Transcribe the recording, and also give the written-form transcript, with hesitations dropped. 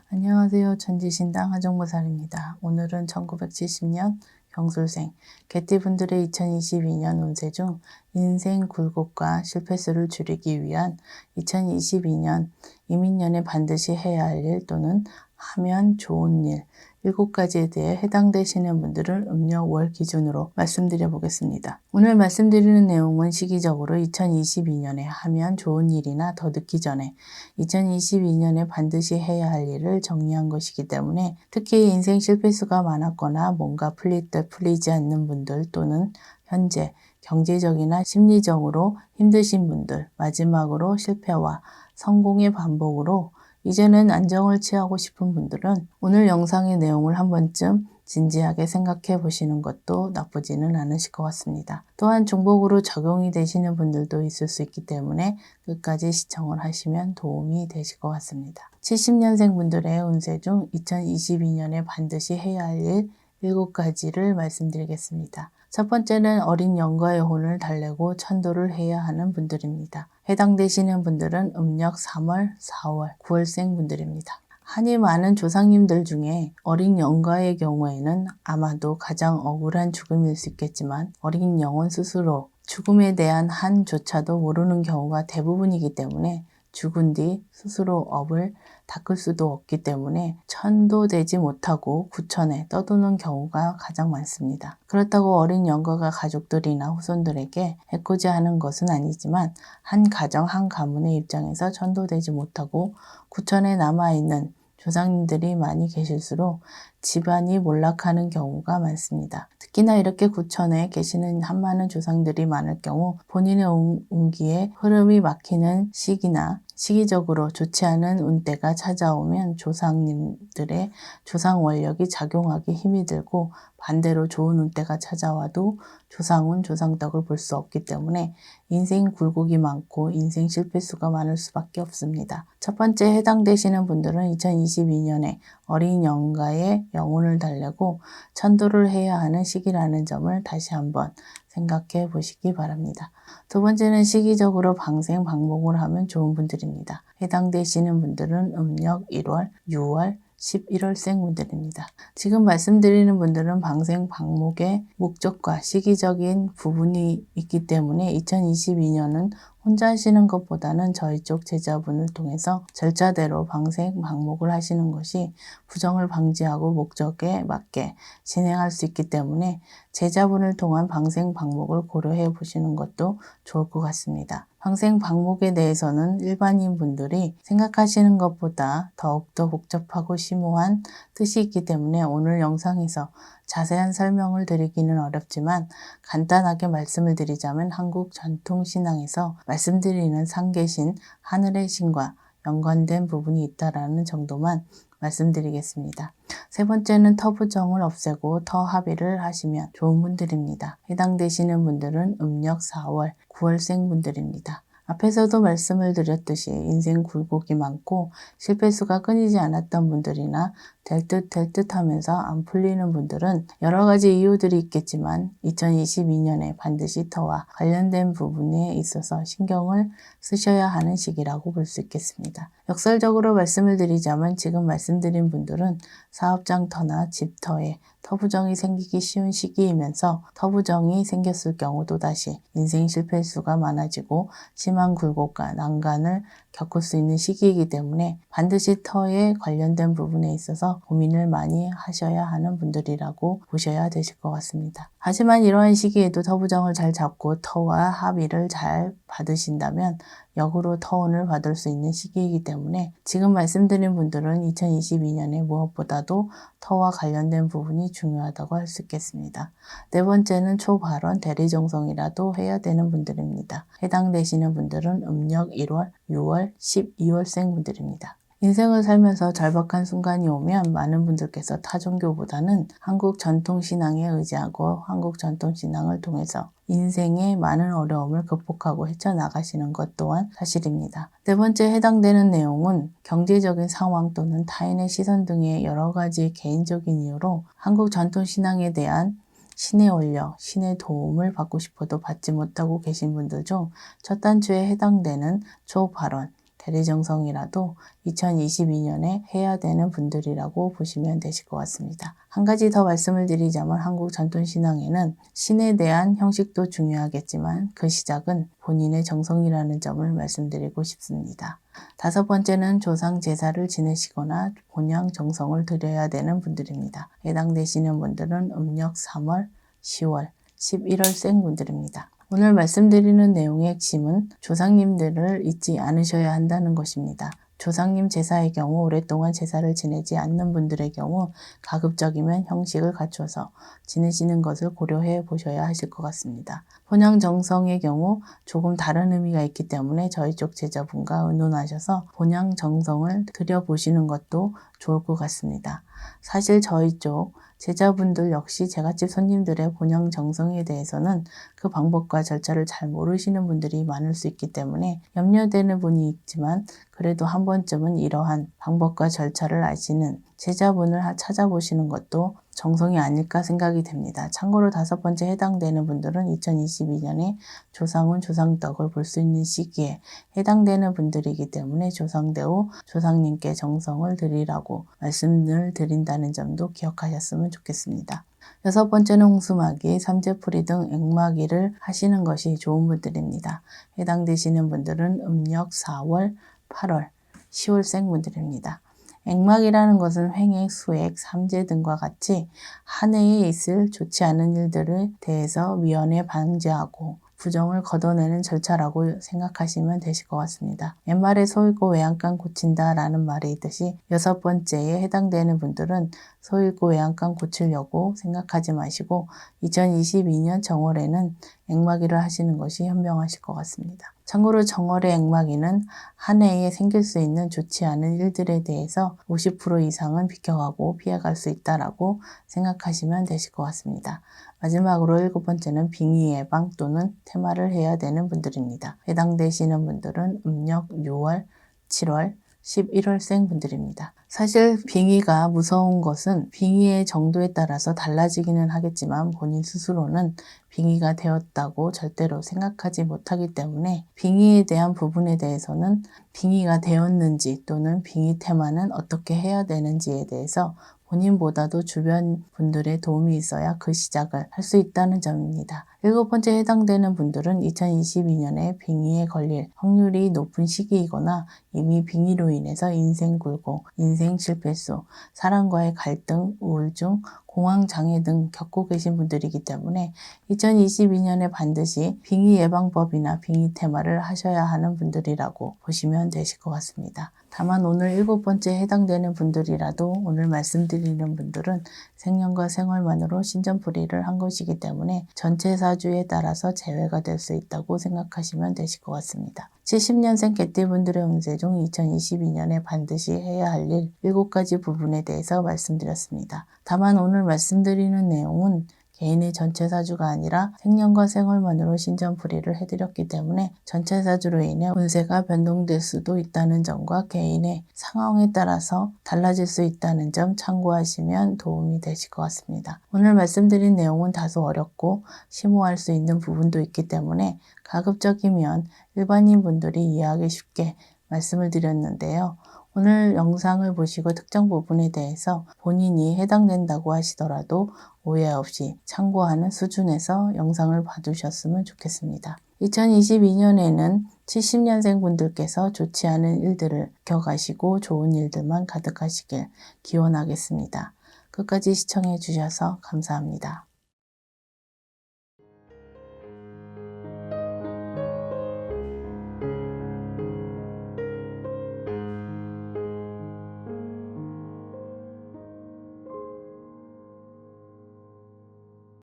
안녕하세요. 천지신당 하정무살입니다. 오늘은 1970년 경술생 개띠분들의 2022년 운세 중 인생 굴곡과 실패수를 줄이기 위한 2022년 이민년에 반드시 해야 할 일 또는 하면 좋은 일 7가지에 대해 해당되시는 분들을 음력 월 기준으로 말씀드려 보겠습니다. 오늘 말씀드리는 내용은 시기적으로 2022년에 하면 좋은 일이나 더 늦기 전에 2022년에 반드시 해야 할 일을 정리한 것이기 때문에 특히 인생 실패수가 많았거나 뭔가 풀릴 때 풀리지 않는 분들 또는 현재 경제적이나 심리적으로 힘드신 분들, 마지막으로 실패와 성공의 반복으로 이제는 안정을 취하고 싶은 분들은 오늘 영상의 내용을 한 번쯤 진지하게 생각해 보시는 것도 나쁘지는 않으실 것 같습니다. 또한 중복으로 적용이 되시는 분들도 있을 수 있기 때문에 끝까지 시청을 하시면 도움이 되실 것 같습니다. 70년생 분들의 운세 중 2022년에 반드시 해야 할 일 7가지를 말씀드리겠습니다. 첫 번째는 어린 영가의 혼을 달래고 천도를 해야 하는 분들입니다. 해당되시는 분들은 음력 3월, 4월, 9월생 분들입니다. 한이 많은 조상님들 중에 어린 영가의 경우에는 아마도 가장 억울한 죽음일 수 있겠지만 어린 영혼 스스로 죽음에 대한 한조차도 모르는 경우가 대부분이기 때문에 죽은 뒤 스스로 업을 닦을 수도 없기 때문에 천도되지 못하고 구천에 떠도는 경우가 가장 많습니다. 그렇다고 어린 영가가 가족들이나 후손들에게 해코지 하는 것은 아니지만 한 가정 한 가문의 입장에서 천도되지 못하고 구천에 남아있는 조상님들이 많이 계실수록 집안이 몰락하는 경우가 많습니다. 특히나 이렇게 구천에 계시는 한많은 조상들이 많을 경우 본인의 운기에 흐름이 막히는 시기나 시기적으로 좋지 않은 운때가 찾아오면 조상님들의 조상 원력이 작용하기 힘이 들고 반대로 좋은 운때가 찾아와도 조상운, 조상덕을 볼 수 없기 때문에 인생 굴곡이 많고 인생 실패수가 많을 수밖에 없습니다. 첫 번째 해당되시는 분들은 2022년에 어린 영가의 영혼을 달래고 천도를 해야 하는 시기라는 점을 다시 한번 생각해 보시기 바랍니다. 두 번째는 시기적으로 방생 방목을 하면 좋은 분들입니다. 해당되시는 분들은 음력 1월, 6월, 11월생 분들입니다. 지금 말씀드리는 분들은 방생 방목의 목적과 시기적인 부분이 있기 때문에 2022년은 혼자 하시는 것보다는 저희 쪽 제자분을 통해서 절차대로 방생 방목을 하시는 것이 부정을 방지하고 목적에 맞게 진행할 수 있기 때문에 제자분을 통한 방생 방목을 고려해 보시는 것도 좋을 것 같습니다. 방생 방목에 대해서는 일반인 분들이 생각하시는 것보다 더욱더 복잡하고 심오한 뜻이 있기 때문에 오늘 영상에서 자세한 설명을 드리기는 어렵지만 간단하게 말씀을 드리자면 한국 전통신앙에서 말씀드리는 상계신, 하늘의 신과 연관된 부분이 있다라는 정도만 말씀드리겠습니다. 세 번째는 터부정을 없애고 터합의를 하시면 좋은 분들입니다. 해당되시는 분들은 음력 4월, 9월생 분들입니다. 앞에서도 말씀을 드렸듯이 인생 굴곡이 많고 실패수가 끊이지 않았던 분들이나 될 듯 하면서 안 풀리는 분들은 여러 가지 이유들이 있겠지만 2022년에 반드시 터와 관련된 부분에 있어서 신경을 쓰셔야 하는 시기라고 볼 수 있겠습니다. 역설적으로 말씀을 드리자면 지금 말씀드린 분들은 사업장 터나 집 터에 터부정이 생기기 쉬운 시기이면서 터부정이 생겼을 경우 또다시 인생 실패수가 많아지고 심한 굴곡과 난간을 겪을 수 있는 시기이기 때문에 반드시 터에 관련된 부분에 있어서 고민을 많이 하셔야 하는 분들이라고 보셔야 되실 것 같습니다. 하지만 이러한 시기에도 터부정을 잘 잡고 터와 합의를 잘 받으신다면 역으로 터운을 받을 수 있는 시기이기 때문에 지금 말씀드린 분들은 2022년에 무엇보다도 터와 관련된 부분이 중요하다고 할 수 있겠습니다. 네 번째는 초발언 대리정성이라도 해야 되는 분들입니다. 해당되시는 분들은 음력 1월, 6월, 12월생 분들입니다. 인생을 살면서 절박한 순간이 오면 많은 분들께서 타종교보다는 한국 전통신앙에 의지하고 한국 전통신앙을 통해서 인생의 많은 어려움을 극복하고 헤쳐나가시는 것 또한 사실입니다. 네 번째 해당되는 내용은 경제적인 상황 또는 타인의 시선 등의 여러 가지 개인적인 이유로 한국 전통신앙에 대한 신의 원력, 신의 도움을 받고 싶어도 받지 못하고 계신 분들 중 첫 단추에 해당되는 초발언, 대리정성이라도 2022년에 해야 되는 분들이라고 보시면 되실 것 같습니다. 한 가지 더 말씀을 드리자면 한국 전통신앙에는 신에 대한 형식도 중요하겠지만 그 시작은 본인의 정성이라는 점을 말씀드리고 싶습니다. 5번째는 조상 제사를 지내시거나 본향 정성을 드려야 되는 분들입니다. 해당되시는 분들은 음력 3월, 10월, 11월생 분들입니다. 오늘 말씀드리는 내용의 핵심은 조상님들을 잊지 않으셔야 한다는 것입니다. 조상님 제사의 경우 오랫동안 제사를 지내지 않는 분들의 경우 가급적이면 형식을 갖춰서 지내시는 것을 고려해 보셔야 하실 것 같습니다. 본향 정성의 경우 조금 다른 의미가 있기 때문에 저희 쪽 제자분과 의논하셔서 본향 정성을 드려보시는 것도 좋을 것 같습니다. 사실 저희 쪽 제자분들 역시 제갓집 손님들의 본향 정성에 대해서는 그 방법과 절차를 잘 모르시는 분들이 많을 수 있기 때문에 염려되는 분이 있지만 그래도 한 번쯤은 이러한 방법과 절차를 아시는 제자분을 찾아보시는 것도 정성이 아닐까 생각이 됩니다. 참고로 5번째 해당되는 분들은 2022년에 조상운 조상덕을 볼 수 있는 시기에 해당되는 분들이기 때문에 조상대우 조상님께 정성을 드리라고 말씀을 드린다는 점도 기억하셨으면 좋겠습니다. 6번째는 홍수마기, 삼재풀이 등 액마기를 하시는 것이 좋은 분들입니다. 해당되시는 분들은 음력 4월, 8월, 10월생 분들입니다. 액막이라는 것은 횡액, 수액, 삼재 등과 같이 한 해에 있을 좋지 않은 일들에 대해서 미연에 방지하고 부정을 걷어내는 절차라고 생각하시면 되실 것 같습니다. 옛말에 소잃고 외양간 고친다 라는 말이 있듯이 6번째에 해당되는 분들은 소잃고 외양간 고치려고 생각하지 마시고 2022년 정월에는 액마기를 하시는 것이 현명하실 것 같습니다. 참고로 정월의 액마기는 한 해에 생길 수 있는 좋지 않은 일들에 대해서 50% 이상은 비켜가고 피해갈 수 있다라고 생각하시면 되실 것 같습니다. 마지막으로 7번째는 빙의 예방 또는 테마를 해야 되는 분들입니다. 해당되시는 분들은 음력 6월, 7월, 11월생 분들입니다. 사실 빙의가 무서운 것은 빙의의 정도에 따라서 달라지기는 하겠지만 본인 스스로는 빙의가 되었다고 절대로 생각하지 못하기 때문에 빙의에 대한 부분에 대해서는 빙의가 되었는지 또는 빙의 테마는 어떻게 해야 되는지에 대해서 본인보다도 주변 분들의 도움이 있어야 그 시작을 할 수 있다는 점입니다. 7번째 해당되는 분들은 2022년에 빙의에 걸릴 확률이 높은 시기이거나 이미 빙의로 인해서 인생 굴곡, 인생 실패수, 사람과의 갈등, 우울증, 공황장애 등 겪고 계신 분들이기 때문에 2022년에 반드시 빙의 예방법이나 빙의 테마를 하셔야 하는 분들이라고 보시면 되실 것 같습니다. 다만 오늘 7번째 해당되는 분들이라도 오늘 말씀드리는 분들은 생년과 생월만으로 신전풀이를 한 것이기 때문에 전체 사주에 따라서 제외가 될 수 있다고 생각하시면 되실 것 같습니다. 70년생 개띠분들의 운세 중 2022년에 반드시 해야 할 일 7가지 부분에 대해서 말씀드렸습니다. 다만 오늘 말씀드리는 내용은 개인의 전체 사주가 아니라 생년과 생월만으로 신전풀이를 해드렸기 때문에 전체 사주로 인해 운세가 변동될 수도 있다는 점과 개인의 상황에 따라서 달라질 수 있다는 점 참고하시면 도움이 되실 것 같습니다. 오늘 말씀드린 내용은 다소 어렵고 심오할 수 있는 부분도 있기 때문에 가급적이면 일반인 분들이 이해하기 쉽게 말씀을 드렸는데요. 오늘 영상을 보시고 특정 부분에 대해서 본인이 해당된다고 하시더라도 오해 없이 참고하는 수준에서 영상을 봐두셨으면 좋겠습니다. 2022년에는 70년생 분들께서 좋지 않은 일들을 겪어가시고 좋은 일들만 가득하시길 기원하겠습니다. 끝까지 시청해 주셔서 감사합니다.